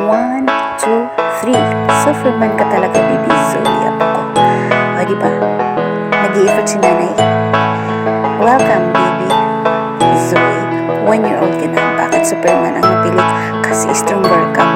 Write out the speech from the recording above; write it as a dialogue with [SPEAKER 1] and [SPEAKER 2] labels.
[SPEAKER 1] 1, 2, 3. Superman ka talaga, baby Zoe. Apo ko. O, diba? Nag-i-effort si nanay. Welcome, baby Zoe. 1 year old ka na. Bakit Superman ang napili? Kasi stronger ka.